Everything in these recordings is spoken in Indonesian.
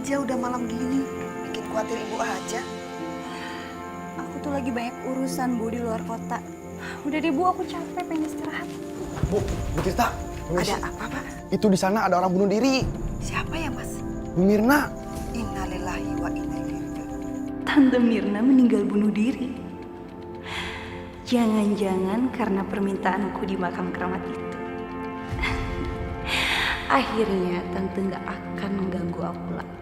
aja udah malam gini. Bikin khawatir ibu aja. Aku tuh lagi banyak urusan, Bu, di luar kota. Udah deh, Bu, aku capek pengen istirahat. Bu Tirta. Ada apa, Pak? Itu di sana ada orang bunuh diri. Siapa ya, Mas? Bu Mirna. Innalillahi wa inna ilaihi raji'un. Tante Mirna meninggal bunuh diri. Jangan-jangan karena permintaanku di makam keramat itu. Akhirnya Tante gak akan mengganggu aku lagi.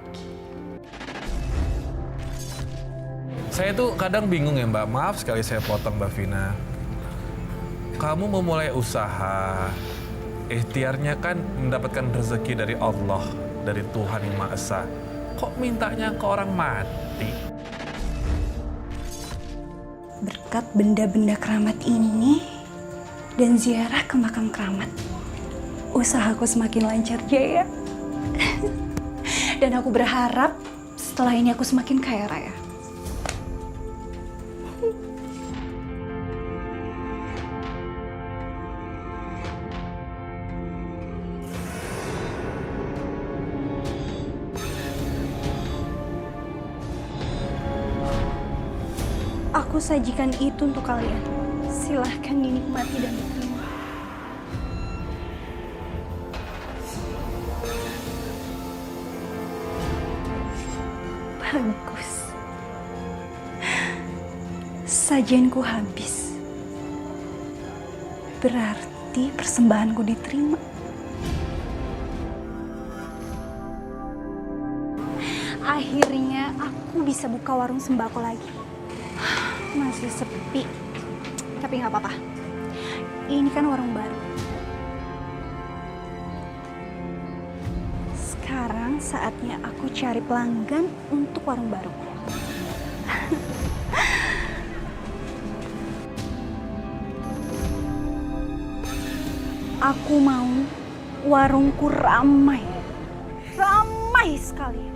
Saya tuh kadang bingung ya Mbak, maaf sekali saya potong Mbak Vina. Kamu memulai usaha, ikhtiarnya kan mendapatkan rezeki dari Allah, dari Tuhan Yang Maha Esa. Kok mintanya ke orang mati? Berkat benda-benda keramat ini dan ziarah ke makam keramat, usahaku semakin lancar jaya. Dan aku berharap setelah ini aku semakin kaya raya. Aku sajikan itu untuk kalian. Silahkan dinikmati dan diterima. Bagus. Sajianku habis. Berarti persembahanku diterima. Akhirnya aku bisa buka warung sembako lagi. Masih sepi, tapi nggak apa-apa. Ini kan warung baru. Sekarang saatnya aku cari pelanggan untuk warung baru. Aku mau warungku ramai. Ramai sekali.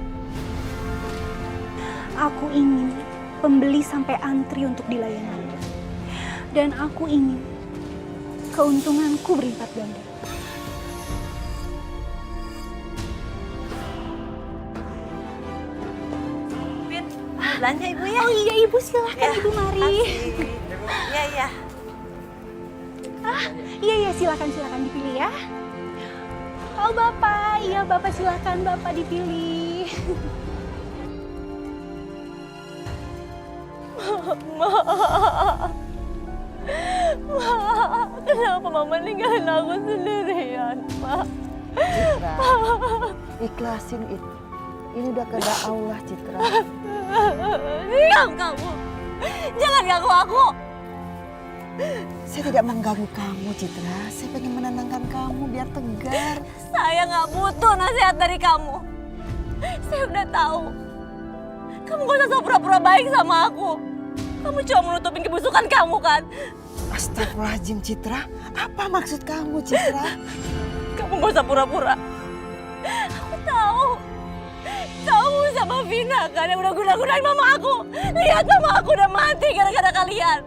Aku ingin pembeli sampai antri untuk dilayani. Dan aku ingin keuntunganku berlipat ganda. Pin, belanja Ibu ya? Oh iya Ibu, silahkan Ya, Ibu mari. Iya, iya. Iya silakan dipilih ya. Oh Bapak, iya Bapak silakan Bapak dipilih. Ma, kenapa Mama ninggalin aku sendirian, Ma? Citra, ikhlasin itu. Ini udah kehendak Allah, Citra. Diam kamu! Jangan ganggu aku! Saya tidak mengganggu kamu, Citra. Saya pengen menenangkan kamu biar tegar. Saya nggak butuh nasihat dari kamu. Saya udah tahu. Kamu gak usah sok pura-pura baik sama aku. Kamu cuma menutupin kebusukan kamu kan? Astagfirullahaladzim, Citra. Apa maksud kamu, Citra? Kamu gak usah pura-pura. Aku tahu. Kamu sama Vina kan yang udah guna-gunain mama aku. Lihat mama aku udah mati gara-gara kalian.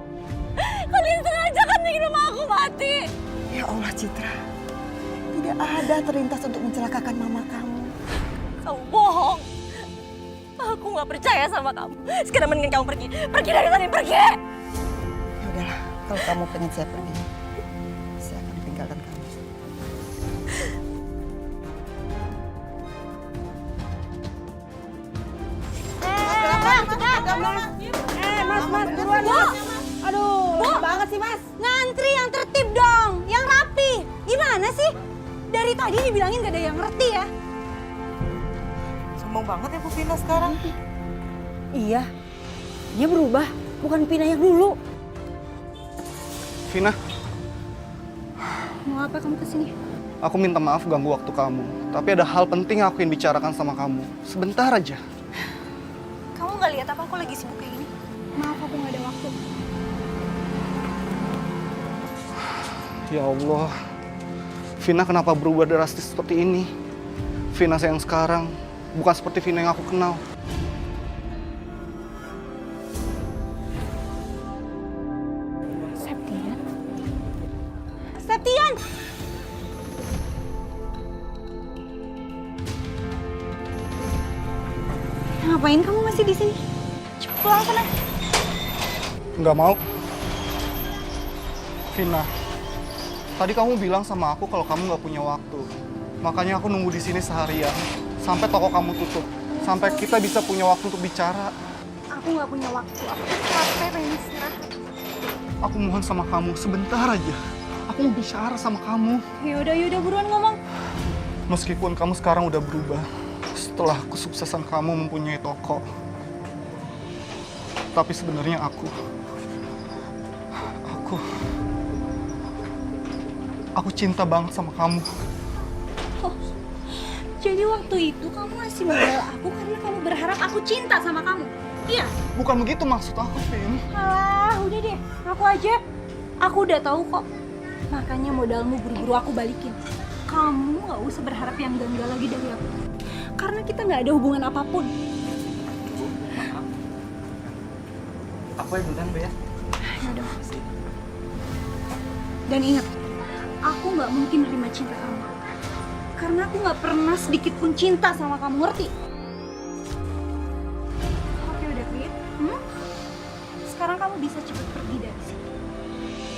Kalian sengaja kan bikin mama aku mati. Ya Allah, Citra. Tidak ada terlintas untuk mencelakakan mama kamu. Kamu bohong. Aku gak percaya sama kamu. Sekarang mendingan kamu pergi. Pergi dari sini, pergi! Ya udahlah, kalau kamu pengen saya pergi, saya akan tinggalkan kamu. Mas, buruan mas. Aduh, lama banget sih mas. Ngantri yang tertib dong, yang rapi. Gimana sih? Dari tadi dibilangin gak ada yang ngerti ya. Sombong banget ya Bu Vina sekarang. Iya, dia berubah. Bukan Pina yang dulu. Vina, Mau apa kamu kesini? aku minta maaf ganggu waktu kamu. Tapi ada hal penting yang aku ingin bicarakan sama kamu. Sebentar aja. Kamu nggak lihat apa aku lagi sibuk kayak gini? Maaf aku nggak ada waktu. Ya Allah, Vina kenapa berubah drastis seperti ini? Vina saya yang sekarang bukan seperti Vina yang aku kenal. Septian? Septian! Ngapain kamu masih di sini? Cepet pulang sana. Nggak mau. Vina, tadi kamu bilang sama aku kalau kamu nggak punya waktu. Makanya aku nunggu di sini seharian sampai toko kamu tutup, sampai kita bisa punya waktu untuk bicara. Aku nggak punya waktu. Aku capek pengen istirahat. Aku mohon sama kamu sebentar aja. Aku mau bicara sama kamu. Yaudah buruan ngomong. Meskipun kamu sekarang udah berubah setelah kesuksesan kamu mempunyai toko, tapi sebenarnya aku cinta banget sama kamu. Jadi waktu itu kamu masih modal aku karena kamu berharap aku cinta sama kamu. Iya? Bukan begitu maksud aku, Vin. Alah, udah deh. Aku aja. Aku udah tahu kok. Makanya modalmu buru-buru aku balikin. Kamu gak usah berharap yang enggak lagi dari aku. Karena kita gak ada hubungan apapun. Aku yang duluan, ya. Yaudah. Dan ingat, aku gak mungkin nerima cinta kamu. Karena aku gak pernah sedikit pun cinta sama kamu, ngerti? Oke, udah Fit. Sekarang kamu bisa cepet pergi dari sini.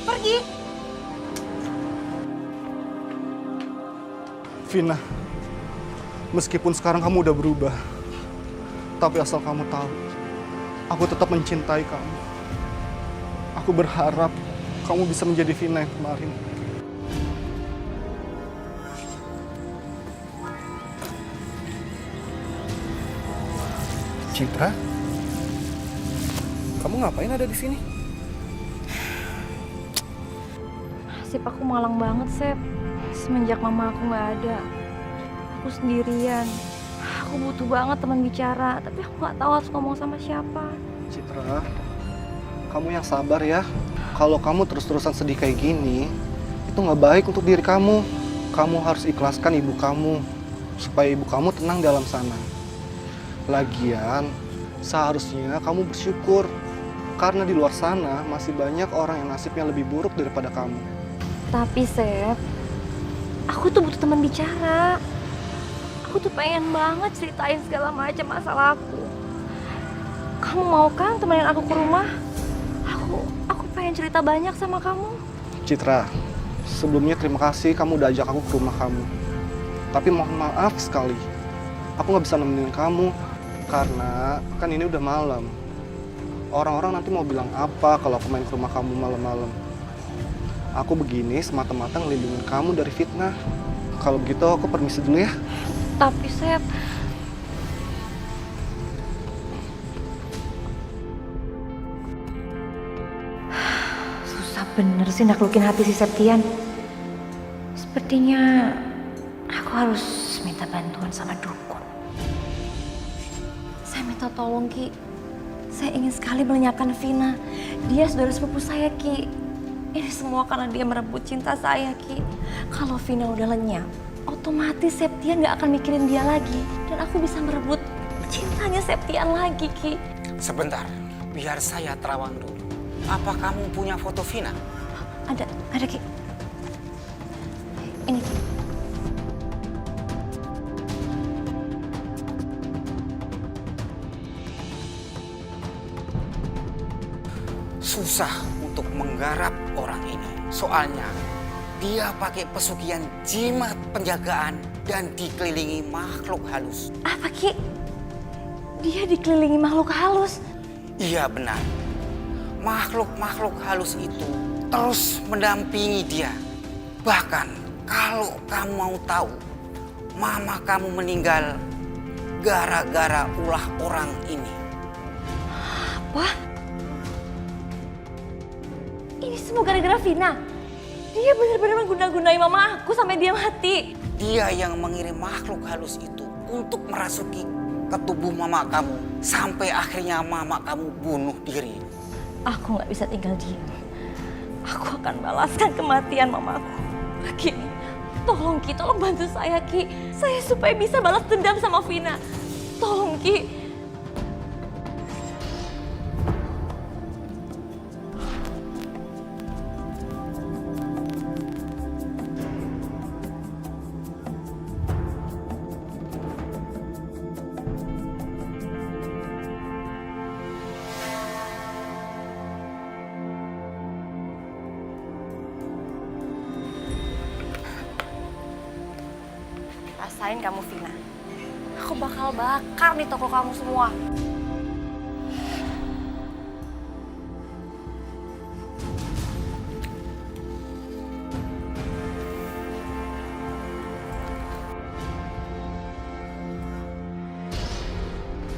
Pergi! Vina, meskipun sekarang kamu udah berubah, tapi asal kamu tahu, aku tetap mencintai kamu. Aku berharap kamu bisa menjadi Vina yang kemarin. Citra, kamu ngapain ada di sini? Sip, aku malang banget, Sep. Semenjak mama aku nggak ada, aku sendirian. Aku butuh banget teman bicara, tapi aku nggak tahu harus ngomong sama siapa. Citra, kamu yang sabar ya. Kalau kamu terus-terusan sedih kayak gini, itu nggak baik untuk diri kamu. Kamu harus ikhlaskan ibu kamu, supaya ibu kamu tenang dalam sana. Lagian, seharusnya kamu bersyukur, karena di luar sana masih banyak orang yang nasibnya lebih buruk daripada kamu. Tapi, Sep, aku tuh butuh teman bicara. Aku tuh pengen banget ceritain segala macam masalah aku. Kamu mau kan temenin aku ke rumah? Aku pengen cerita banyak sama kamu. Citra, sebelumnya terima kasih kamu udah ajak aku ke rumah kamu. Tapi mohon maaf sekali, aku nggak bisa nemenin kamu karena kan ini udah malam. Orang-orang nanti mau bilang apa kalau aku main ke rumah kamu malam-malam. Aku begini semata-mata ngelindungin kamu dari fitnah. Kalau begitu aku permisi dulu ya. Tapi, Sep, susah bener sih naklukin hati si Septian. Sepertinya aku harus minta bantuan sama dukun. Saya minta tolong, Ki. Saya ingin sekali melenyapkan Vina. Dia saudara sepupu saya, Ki. Ini semua karena dia merebut cinta saya, Ki. Kalau Vina udah lenyap, otomatis Septian gak akan mikirin dia lagi. Dan aku bisa merebut cintanya Septian lagi, Ki. Sebentar, biar saya terawang dulu. Apa kamu punya foto Vina? Ada Ki. Ini, Ki. Susah untuk menggarap orang ini. Soalnya dia pakai pesugihan jimat penjagaan dan dikelilingi makhluk halus. Apa, Ki? Dia dikelilingi makhluk halus? Iya benar. Makhluk-makhluk halus itu terus mendampingi dia. Bahkan kalau kamu mau tahu, mama kamu meninggal gara-gara ulah orang ini. Apa? Ini semua gara-gara Vina. Dia benar-benar mengguna-gunai mama aku sampai dia mati. Dia yang mengirim makhluk halus itu untuk merasuki ke tubuh mama kamu. Sampai akhirnya mama kamu bunuh diri. Aku gak bisa tinggal diam. Aku akan balaskan kematian mamaku. Ki, tolong Ki, tolong bantu saya Ki. Saya supaya bisa balas dendam sama Vina. Tolong Ki. rasain kamu, Vina. Aku bakal bakar nih toko kamu semua.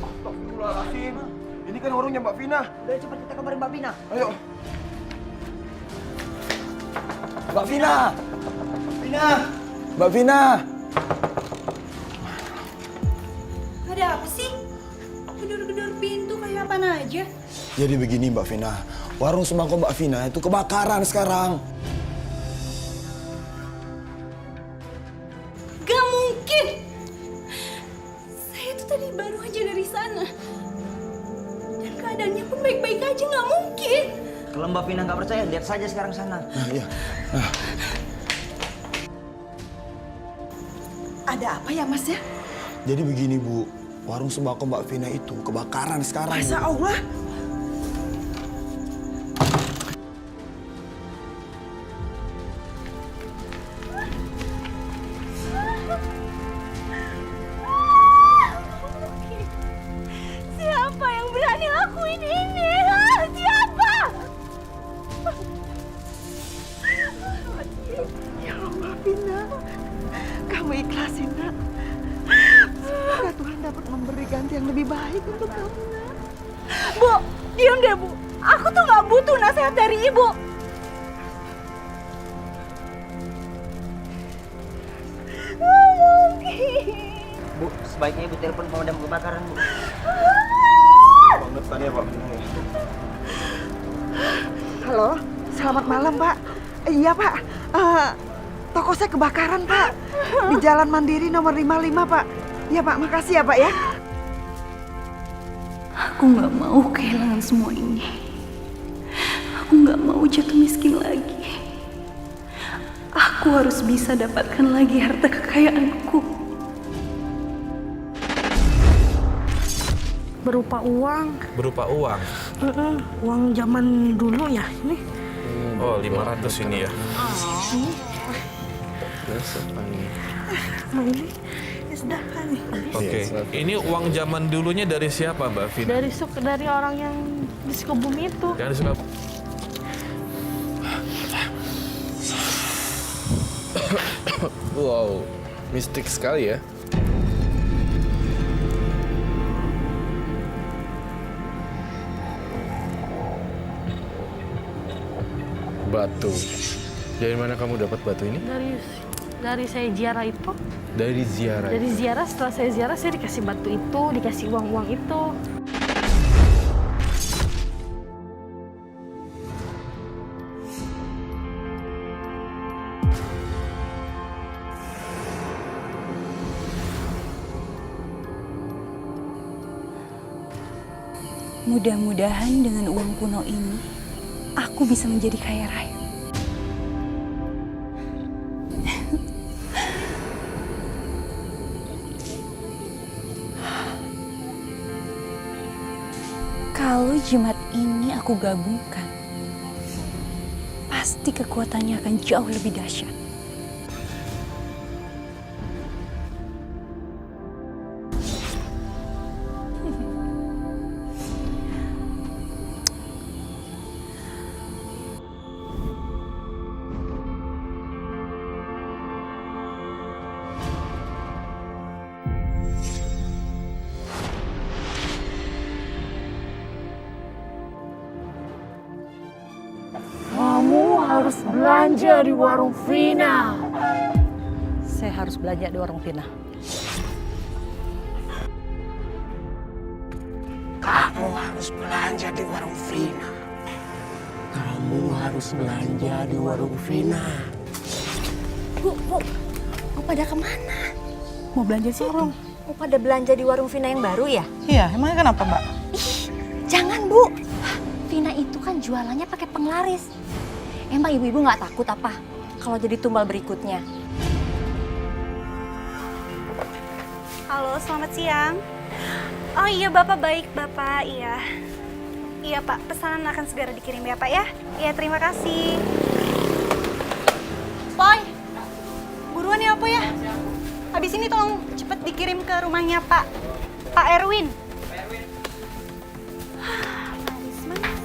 Astagfirullahaladzim. Ini kan warungnya Mbak Vina. Udah cepat kita kabarin Mbak Vina. Ayo. Mbak Vina. Vina. Mbak Vina. Ada apa sih? Gedor-gedor pintu kayak apaan aja? Jadi begini Mbak Vina. Warung sembako Mbak Vina itu kebakaran sekarang. Gak mungkin! Saya tuh tadi baru aja dari sana. Dan keadaannya pun baik-baik aja, gak mungkin! Kalau Mbak Vina nggak percaya, lihat saja sekarang sana. Nah, iya. Ada apa ya Mas ya? Jadi begini Bu. Warung sembako Mbak Vina itu kebakaran sekarang. Masa Bu. Allah. Siapa yang berani lakuin ini? Ah, siapa? Ya Allah Vina. Kamu ikhlasin nak. Semoga Tuhan dapat memberi ganti yang lebih baik untuk kamu nak. Bu, diam deh Bu. Aku tuh gak butuh nasihat dari Ibu. Gak mungkin. Bu, sebaiknya Ibu telepon pemadam kebakaran, Bu. Banget tadi ya Pak. Halo, selamat malam Pak. Iya Pak, toko saya kebakaran Pak. Di Jalan Mandiri nomor 55 Pak. Iya Pak, makasih ya Pak ya. Aku gak mau kehilangan semua ini. Aku gak mau jatuh miskin lagi. Aku harus bisa dapatkan lagi harta kekayaanku. Berupa uang, Berupa uang. uang zaman dulu ya ini. Oh, 500 ini ya. Nah ini ya sudah kan nih. Oke. Ini uang zaman dulunya dari siapa, Mbak Vina? Dari orang yang di Sukabumi itu. Yang suka. Wow, mistik sekali ya. Batu. Dari mana kamu dapat batu ini? Dari saya ziarah itu. Dari ziarah. Dari ziarah, setelah saya ziarah saya dikasih batu itu, dikasih uang-uang itu. Mudah-mudahan dengan uang kuno ini, aku bisa menjadi kaya raya. Kalau jimat ini aku gabungkan, pasti kekuatannya akan jauh lebih dahsyat. Kamu harus belanja di warung Vina. Saya harus belanja di warung Vina. Kamu harus belanja di warung Vina. Kamu harus belanja di warung Vina. Bu, mau pada kemana? Mau belanja sih? Mau pada belanja di warung Vina yang baru ya? Iya, emangnya kenapa Mbak? Jangan Bu, Vina itu kan jualannya pakai penglaris. Emang ibu-ibu nggak takut apa kalau jadi tumbal berikutnya? Halo, selamat siang. Oh iya, Bapak baik, Bapak. Iya. Iya, Pak. Pesanan akan segera dikirim ya, Pak ya. Iya, terima kasih. Boy, buruan ya, apa ya? Habis ini tolong cepet dikirim ke rumahnya Pak Erwin. Manis, manis.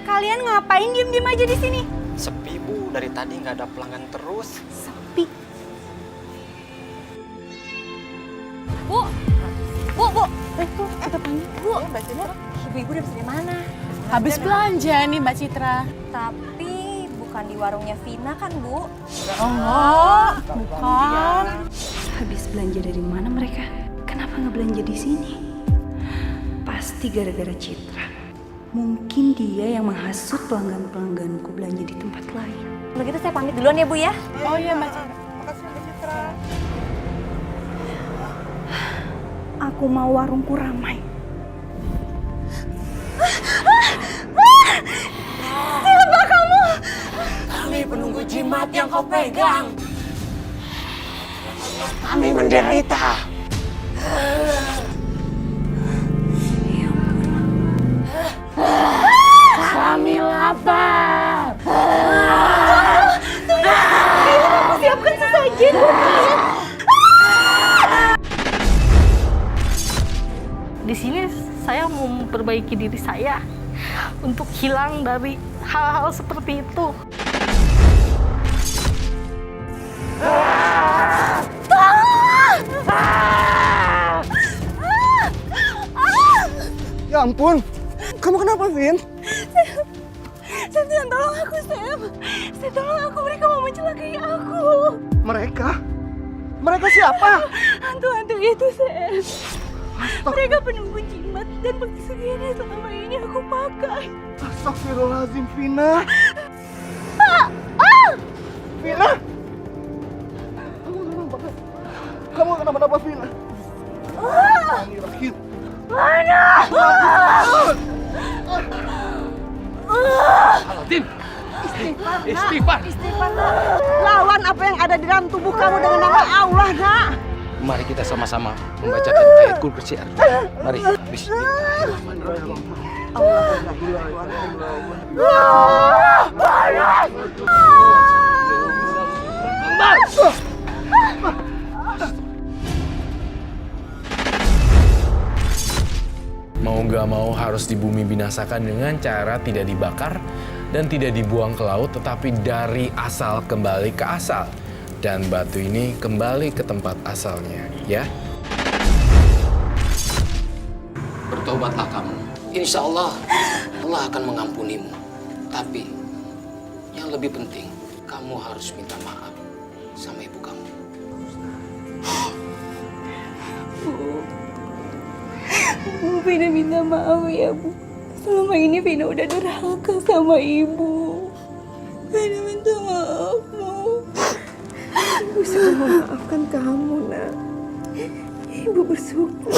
Kalian ngapain diem-diem aja di sini? Sepi Bu, dari tadi nggak ada pelanggan terus. Sepi. Bu, Bu. Tuh, kita panggil. Bu, Mbak Citra. Ibu-ibu udah dari mana? Habis belanja nih Mbak Citra. Tapi bukan di warungnya Vina kan, Bu? Oh, bukan. Habis belanja dari mana mereka? Kenapa nggak belanja di sini? Pasti gara-gara Citra. Mungkin dia yang menghasut pelanggan-pelangganku belanja di tempat lain. Kalau gitu saya pamit duluan ya, Bu ya. Oh iya Mbak Citra. Aku mau warungku ramai. Siapa kamu? Kami penunggu jimat yang kau pegang. Kami menderita. Kami lapar. Siapkan sesajen. Di sini saya mau memperbaiki diri saya untuk hilang dari hal-hal seperti itu. Ya ampun, kamu kenapa, Vin? Sam, tolong aku, Sam. Sam, tolong aku. Mereka mau mencelakai aku. Mereka? Mereka siapa? Hantu-hantu itu, Sam. Mereka penunggu jimat dan pesugihan yang selama ini aku pakai. Astagfirullahaladzim, Vina. Vina? Kamu kenapa-napa, Vina? Rahim. Mana? Aladdin. Istighfar. Lawan apa yang ada di dalam tubuh kamu dengan nama Allah, Nak. Mari kita sama-sama membacakan ayat kursi. Mari. Mau gak mau harus di bumi binasakan dengan cara tidak dibakar dan tidak dibuang ke laut, tetapi dari asal kembali ke asal. Dan batu ini kembali ke tempat asalnya, ya. Bertobatlah kamu. Insya Allah, Allah akan mengampunimu. Tapi, yang lebih penting, kamu harus minta maaf sama ibu kamu. Bu, Vina minta maaf ya, Bu. Selama ini Vina udah durhaka sama Ibu. Vina minta maaf, Bu. Ibu sudah memaafkan kamu, Nak. Ibu bersyukur.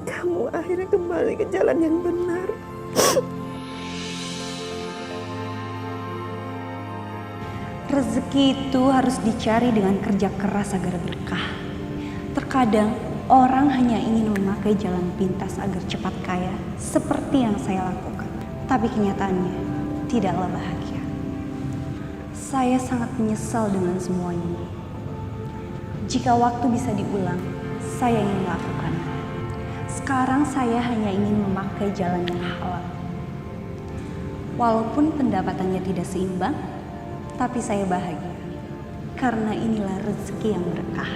Kamu akhirnya kembali ke jalan yang benar. Rezeki itu harus dicari dengan kerja keras agar berkah. Terkadang orang hanya ingin memakai jalan pintas agar cepat kaya, seperti yang saya lakukan. Tapi kenyataannya tidaklah bahagia. Saya sangat menyesal dengan semua ini. Jika waktu bisa diulang, saya ingin melakukan. Sekarang saya hanya ingin memakai jalan yang halal. Walaupun pendapatannya tidak seimbang, tapi saya bahagia. Karena inilah rezeki yang berkah.